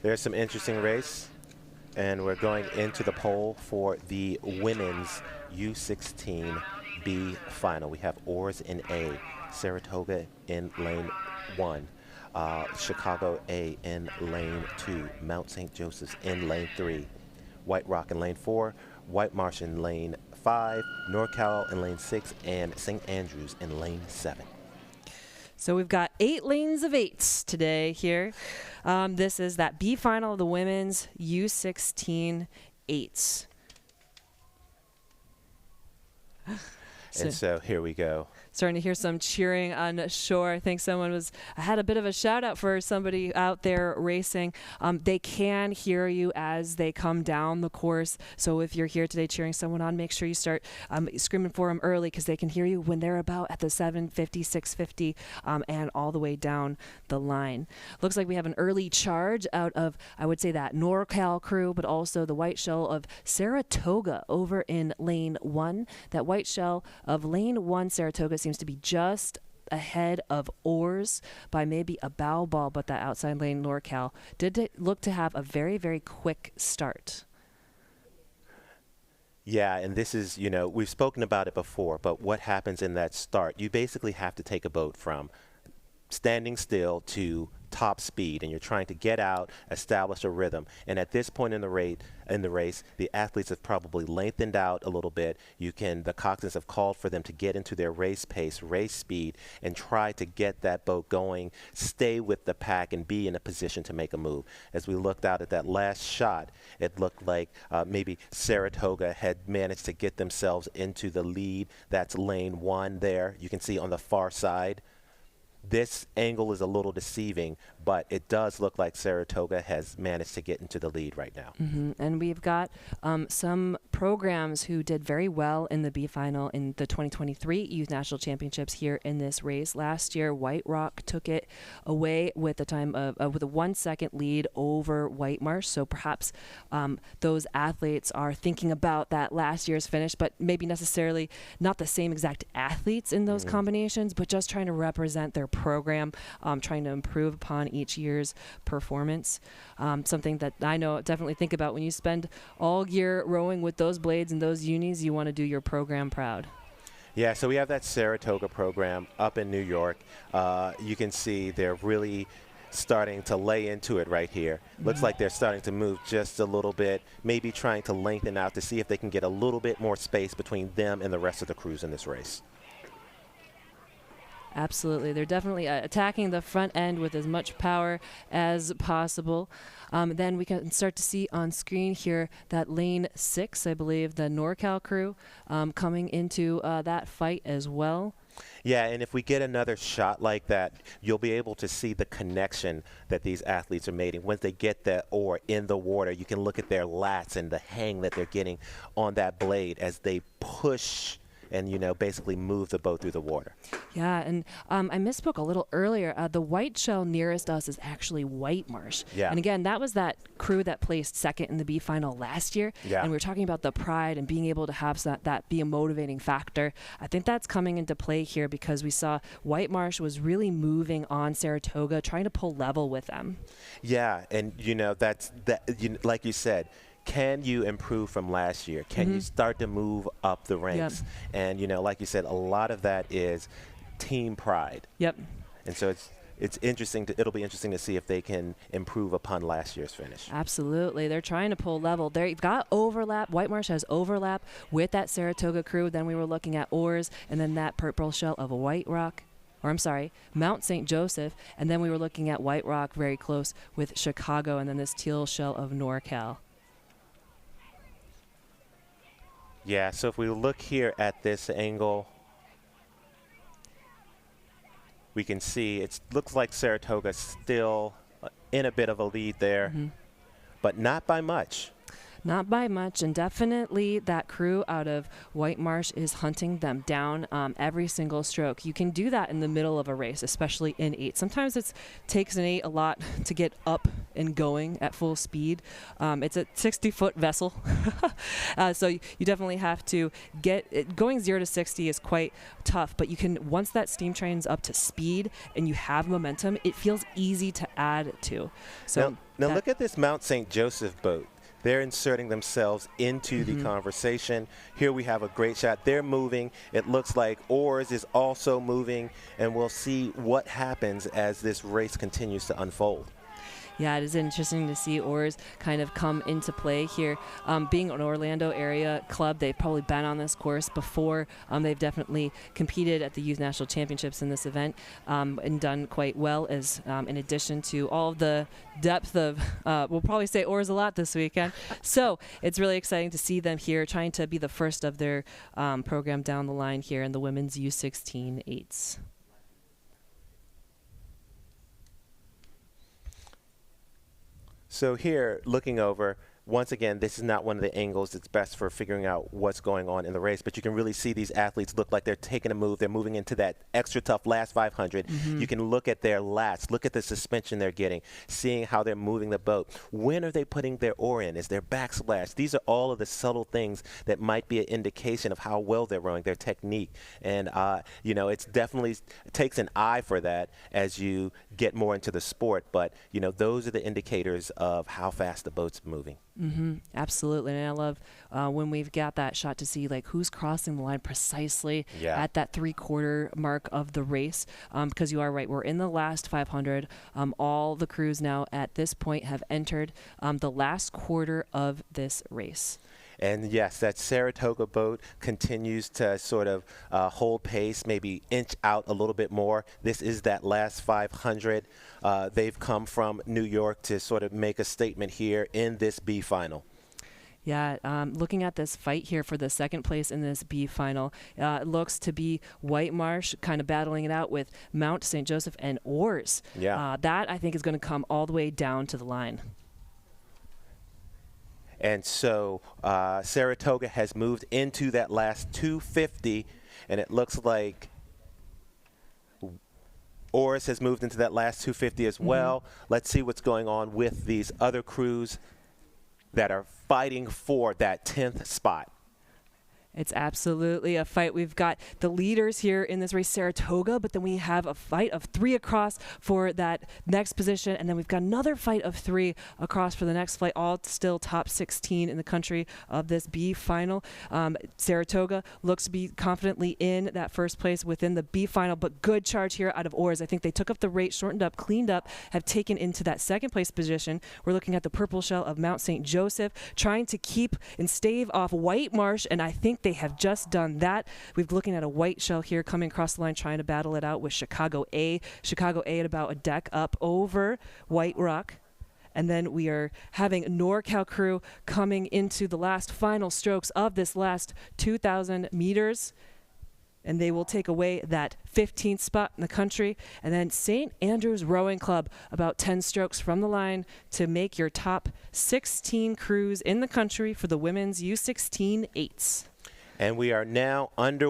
There's some interesting race, and we're going into the pole for the women's U16 B final. We have Oars in A, Saratoga in lane 1, Chicago A in lane 2, Mount St. Joseph's in lane 3, White Rock in lane 4, White Marsh in lane 5, NorCal in lane 6, and St. Andrews in lane 7. So we've got 8 lanes of 8s today here. This is that B final of the women's U16 8s. And so here we go. Starting to hear some cheering on shore. I think I had a bit of a shout out for somebody out there racing. They can hear you as they come down the course. So if you're here today cheering someone on, make sure you start screaming for them early, because they can hear you when they're about at the 750, 650, and all the way down the line. Looks like we have an early charge out of, I would say, that NorCal crew, but also the white shell of Saratoga over in lane 1. That white shell of lane 1 Saratoga seems to be just ahead of Oars by maybe a bow ball, but that outside lane NorCal did look to have a very, very quick start. Yeah, and this is, we've spoken about it before, but what happens in that start? You basically have to take a boat from standing still to top speed, and you're trying to get out, establish a rhythm. And at this point in the race, the athletes have probably lengthened out a little bit. The coxswains have called for them to get into their race pace, race speed, and try to get that boat going, stay with the pack, and be in a position to make a move. As we looked out at that last shot, it looked like maybe Saratoga had managed to get themselves into the lead. That's lane 1 there. You can see on the far side. This angle is a little deceiving, but it does look like Saratoga has managed to get into the lead right now. And we've got some programs who did very well in the B final in the 2023 Youth National Championships here in this race. Last year, White Rock took it away with with a 1-second lead over White Marsh. So perhaps those athletes are thinking about that last year's finish, but maybe necessarily not the same exact athletes in those combinations, but just trying to represent their program, trying to improve upon each year's performance. Something that I know definitely think about when you spend all year rowing with those blades and those unis, you want to do your program proud. Yeah, so we have that Saratoga program up in New York. You can see they're really starting to lay into it right here. Looks like they're starting to move just a little bit, maybe trying to lengthen out to see if they can get a little bit more space between them and the rest of the crews in this race. Absolutely. They're definitely attacking the front end with as much power as possible. Then we can start to see on screen here that lane 6, I believe, the NorCal crew coming into that fight as well. Yeah, and if we get another shot like that, you'll be able to see the connection that these athletes are making. Once they get that oar in the water, you can look at their lats and the hang that they're getting on that blade as they push and, basically move the boat through the water. Yeah, and I misspoke a little earlier. The white shell nearest us is actually White Marsh. Yeah. And again, that was that crew that placed second in the B final last year. Yeah. And we were talking about the pride and being able to have that be a motivating factor. I think that's coming into play here because we saw White Marsh was really moving on Saratoga, trying to pull level with them. Yeah, and, like you said, can you improve from last year? Can you start to move up the ranks? Yep. And, like you said, a lot of that is team pride. Yep. And so it's interesting. It'll be interesting to see if they can improve upon last year's finish. Absolutely. They're trying to pull level. They've got overlap. White Marsh has overlap with that Saratoga crew. Then we were looking at Oars and then that purple shell of White Rock. Mount St. Joseph. And then we were looking at White Rock very close with Chicago and then this teal shell of NorCal. Yeah, so if we look here at this angle, we can see it looks like Saratoga still in a bit of a lead there, but not by much. Not by much, and definitely that crew out of White Marsh is hunting them down every single stroke. You can do that in the middle of a race, especially in 8. Sometimes it takes an 8 a lot to get up and going at full speed. It's a 60-foot vessel, so you definitely have to get it. Going 0 to 60 is quite tough, but you can, once that steam train's up to speed and you have momentum, it feels easy to add to. So now look at this Mount St. Joseph boat. They're inserting themselves into the conversation. Here we have a great shot. They're moving. It looks like Oars is also moving, and we'll see what happens as this race continues to unfold. Yeah, it is interesting to see Oars kind of come into play here. Being an Orlando area club, they've probably been on this course before. They've definitely competed at the Youth National Championships in this event and done quite well, as in addition to all of the depth of, we'll probably say Oars a lot this weekend. So it's really exciting to see them here trying to be the first of their program down the line here in the women's U16 eights. So here, looking over, once again, this is not one of the angles that's best for figuring out what's going on in the race, but you can really see these athletes look like they're taking a move. They're moving into that extra tough last 500. You can look at their lats, look at the suspension they're getting, seeing how they're moving the boat. When are they putting their oar in? Is there backsplash? These are all of the subtle things that might be an indication of how well they're rowing, their technique. And, you know, it's definitely takes an eye for that as you get more into the sport. But, you know, those are the indicators of how fast the boat's moving. Absolutely. And I love when we've got that shot to see like who's crossing the line precisely at that 3/4 mark of the race. Because you are right, we're in the last 500. All the crews now at this point have entered the last quarter of this race. And yes, that Saratoga boat continues to sort of hold pace, maybe inch out a little bit more. This is that last 500. They've come from New York to sort of make a statement here in this B final. Yeah, looking at this fight here for the second place in this B final, it looks to be White Marsh kind of battling it out with Mount St. Joseph and Oars. Yeah. That, I think, is going to come all the way down to the line. And so Saratoga has moved into that last 250, and it looks like Oars has moved into that last 250 as well. Let's see what's going on with these other crews that are fighting for that 10th spot. It's absolutely a fight. We've got the leaders here in this race, Saratoga, but then we have a fight of 3 across for that next position, and then we've got another fight of 3 across for the next flight, all still top 16 in the country of this B final. Saratoga looks to be confidently in that first place within the B final, but good charge here out of Oars. I think they took up the rate, shortened up, cleaned up, have taken into that second place position. We're looking at the purple shell of Mount St. Joseph, trying to keep and stave off White Marsh, and I think they have just done that. We're looking at a white shell here coming across the line, trying to battle it out with Chicago A. Chicago A at about a deck up over White Rock. And then we are having NorCal crew coming into the last final strokes of this last 2,000 meters. And they will take away that 15th spot in the country. And then St. Andrews Rowing Club, about 10 strokes from the line to make your top 16 crews in the country for the women's U16 eights. And we are now under